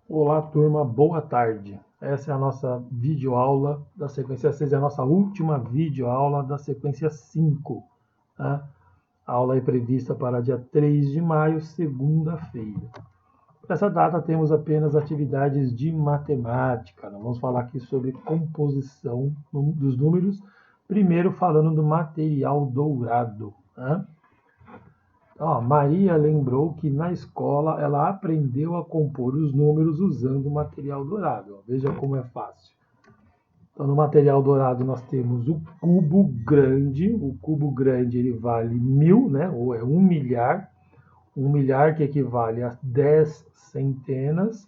Olá, turma, boa tarde. Essa é a nossa videoaula da sequência 6, é a nossa última videoaula da sequência 5. Tá? A aula é prevista para dia 3 de maio, segunda-feira. Para essa data, temos apenas atividades de matemática. Nós vamos falar aqui sobre composição dos números, primeiro falando do material dourado. Tá? Maria lembrou que na escola ela aprendeu a compor os números usando o material dourado. Veja como é fácil. Então, no material dourado nós temos o cubo grande. O cubo grande ele vale 1000, né? Ou é 1 milhar. 1 milhar que equivale a 10 centenas,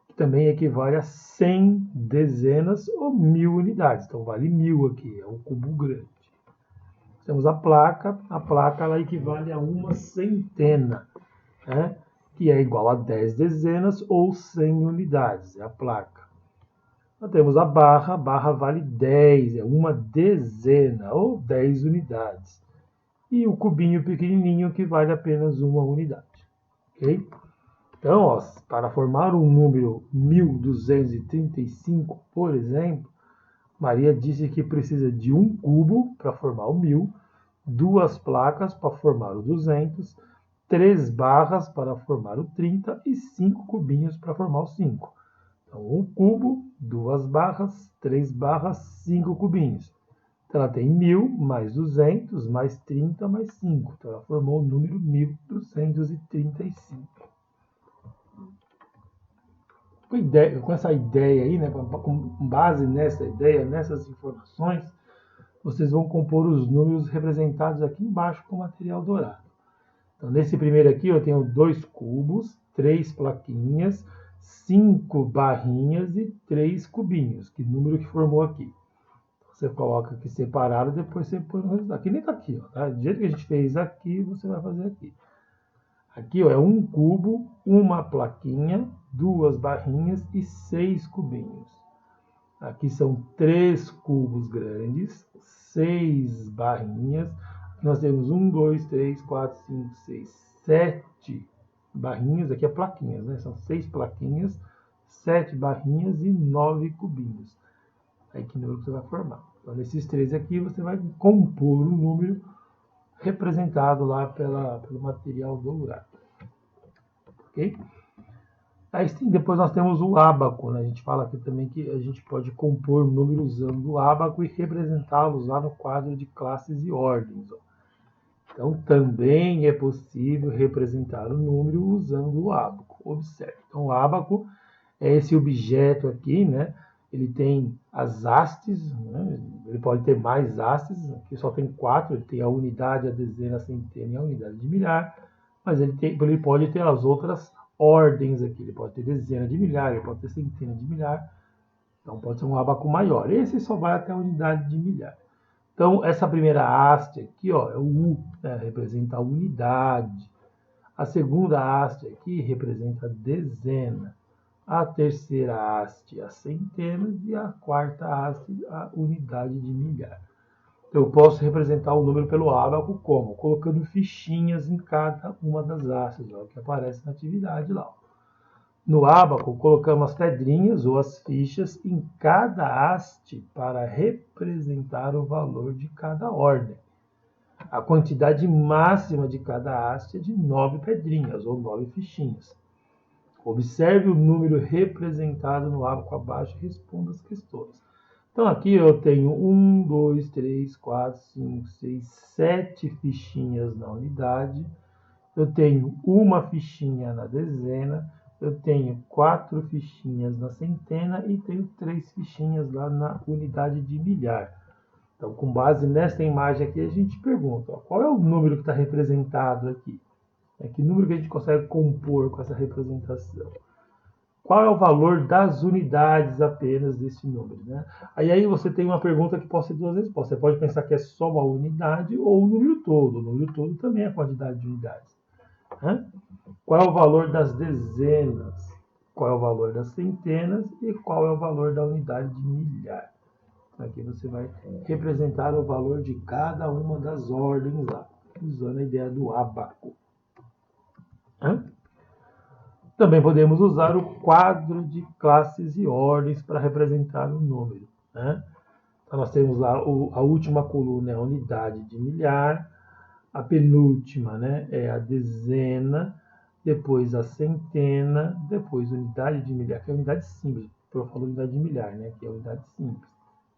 que também equivale a 100 dezenas ou 1000 unidades. Então, vale 1000 aqui, é o cubo grande. Temos a placa ela equivale a uma centena, né? Que é igual a 10 dezenas ou 100 unidades, é a placa. Nós temos a barra vale 10, é uma dezena ou 10 unidades. E o cubinho pequenininho que vale apenas uma unidade. Ok? Então, para formar um número 1235, por exemplo, Maria disse que precisa de um cubo para formar o 1000, duas placas para formar o 200, 3 barras para formar o 30 e 5 cubinhos para formar o 5. Então, um cubo, 2 barras, 3 barras, 5 cubinhos. Então, ela tem 1000 mais 200 mais 30 mais 5. Então, ela formou o número 1235. Com essa ideia aí, né, com base nessa ideia, nessas informações, vocês vão compor os números representados aqui embaixo com material dourado. Então, nesse primeiro aqui, eu tenho 2 cubos, 3 plaquinhas, 5 barrinhas e 3 cubinhos. Que número que formou aqui? Você coloca aqui separado, depois você põe no resultado. Aqui nem está aqui, ó, tá? Do jeito que a gente fez aqui, você vai fazer aqui. Aqui ó, é um cubo, uma plaquinha, 2 barrinhas e 6 cubinhos. Aqui são 3 cubos grandes, 6 barrinhas. Aqui nós temos 1, 2, 3, 4, 5, 6, 7 barrinhas. Aqui é plaquinhas, né? São 6 plaquinhas, 7 barrinhas e 9 cubinhos. Aí que número que você vai formar. Então, nesses 3 aqui, você vai compor um número representado lá pelo material dourado. Ok? Aí sim, depois nós temos o ábaco, né? A gente fala aqui também que a gente pode compor números usando o ábaco e representá-los lá no quadro de classes e ordens. Ó. Então, também é possível representar o número usando o ábaco. Observe. Então, o ábaco é esse objeto aqui, né? Ele tem as hastes, né? Ele pode ter mais hastes, aqui só tem 4, ele tem a unidade, a dezena, a centena e a unidade de milhar, mas ele pode ter as outras ordens aqui, ele pode ter dezena de milhar, ele pode ter centena de milhar, então pode ser um ábaco maior. Esse só vai até a unidade de milhar. Então, essa primeira haste aqui, ó, é o U, né? Representa a unidade. A segunda haste aqui representa a dezena. A terceira haste, as centenas, e a quarta haste, a unidade de milhar. Eu posso representar o número pelo ábaco como? Colocando fichinhas em cada uma das hastes, ó, que aparece na atividade lá. Ó. No ábaco, colocamos as pedrinhas ou as fichas em cada haste para representar o valor de cada ordem. A quantidade máxima de cada haste é de 9 pedrinhas ou 9 fichinhas. Observe o número representado no ábaco abaixo e responda as questões. Então aqui eu tenho 1, 2, 3, 4, 5, 6, 7 fichinhas na unidade. Eu tenho uma fichinha na dezena. Eu tenho 4 fichinhas na centena e tenho 3 fichinhas lá na unidade de milhar. Então, com base nessa imagem aqui, a gente pergunta, ó, qual é o número que está representado aqui? Que número que a gente consegue compor com essa representação? Qual é o valor das unidades apenas desse número? Né? Aí você tem uma pergunta que pode ser duas respostas. Você pode pensar que é só uma unidade ou o número todo. O número todo também é a quantidade de unidades. Né? Qual é o valor das dezenas? Qual é o valor das centenas? E qual é o valor da unidade de milhar? Aqui você vai representar o valor de cada uma das ordens lá, usando a ideia do ábaco. Também podemos usar o quadro de classes e ordens para representar o número, né? Então, nós temos lá a última coluna é a unidade de milhar, a penúltima, né, é a dezena, depois a centena, depois unidade de milhar, que é a unidade simples. Eu falo unidade de milhar, né, que é a unidade simples.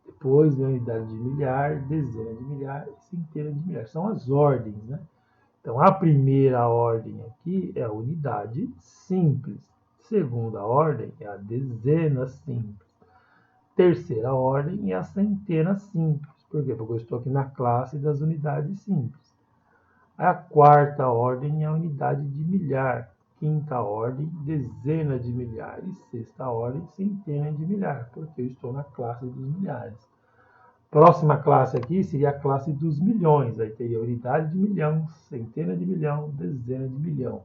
Depois vem a unidade de milhar, dezena de milhar e centena de milhar. São as ordens, né? Então, a primeira ordem aqui é a unidade simples. Segunda ordem é a dezena simples. Terceira ordem é a centena simples. Por quê? Porque eu estou aqui na classe das unidades simples. A quarta ordem é a unidade de milhar. Quinta ordem, dezena de milhar. E sexta ordem, centena de milhar, porque eu estou na classe dos milhares. Próxima classe aqui seria a classe dos milhões. Aí teria unidade de milhão, centena de milhão, dezena de milhão.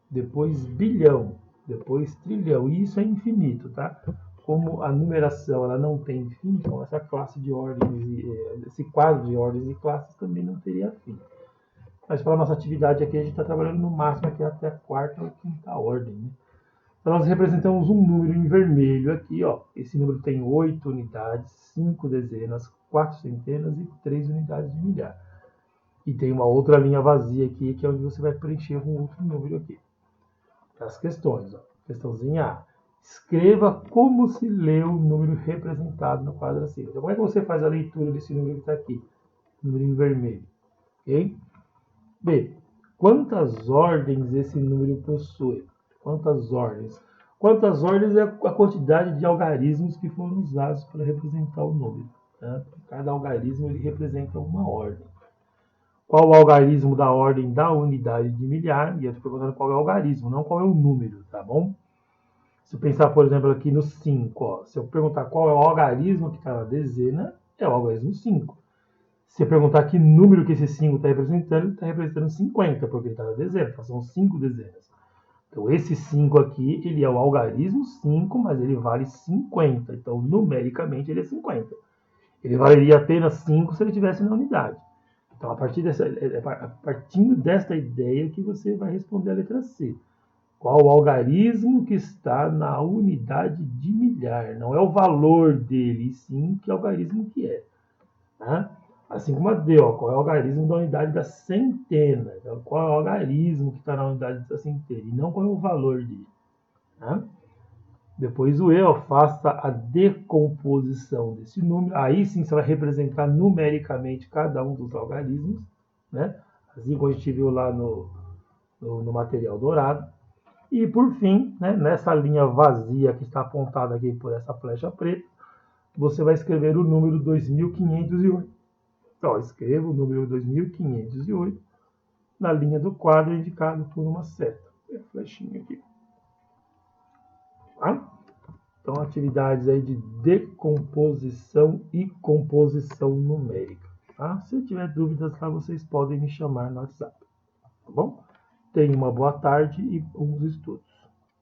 Depois bilhão, depois trilhão. E isso é infinito, tá? Como a numeração ela não tem fim, então essa classe de ordens, esse quadro de ordens e classes também não teria fim. Mas para a nossa atividade aqui, a gente está trabalhando no máximo aqui até a quarta ou quinta ordem, né? Então, nós representamos um número em vermelho aqui, ó. Esse número tem 8 unidades, 5 dezenas, 4 centenas e 3 unidades de milhar. E tem uma outra linha vazia aqui, que é onde você vai preencher um outro número aqui. As questões, ó. Questãozinha A. Escreva como se lê o número representado no quadro acima. Então, como é que você faz a leitura desse número que está aqui? Número em vermelho. Ok? B. Quantas ordens esse número possui? Quantas ordens? Quantas ordens é a quantidade de algarismos que foram usados para representar o número. Né? Cada algarismo ele representa uma ordem. Qual o algarismo da ordem da unidade de milhar? E eu estou perguntando qual é o algarismo, não qual é o número, tá bom? Se eu pensar, por exemplo, aqui no 5, ó, se eu perguntar qual é o algarismo que está na dezena, é o algarismo 5. Se eu perguntar que número que esse 5 está representando, ele está representando 50, porque ele está na dezena, então são 5 dezenas. Então, esse 5 aqui, ele é o algarismo 5, mas ele vale 50. Então, numericamente, ele é 50. Ele valeria apenas 5 se ele estivesse na unidade. Então, partindo desta ideia que você vai responder a letra C. Qual o algarismo que está na unidade de milhar? Não é o valor dele, sim que algarismo que é. Né? Assim como a D, ó, qual é o algarismo da unidade da centena? Então, qual é o algarismo que está na unidade da centena? E não qual é o valor dele. Né? Depois o E, ó, faça a decomposição desse número. Aí sim você vai representar numericamente cada um dos algarismos. Né? Assim como a gente viu lá no material dourado. E por fim, né, nessa linha vazia que está apontada aqui por essa flecha preta, você vai escrever o número 2508. Então, escreva o número 2508 na linha do quadro indicado por uma seta. Tem a flechinha aqui. Tá? Então, atividades aí de decomposição e composição numérica. Tá? Se tiver dúvidas lá, vocês podem me chamar no WhatsApp. Tá bom? Tenha uma boa tarde e bons estudos.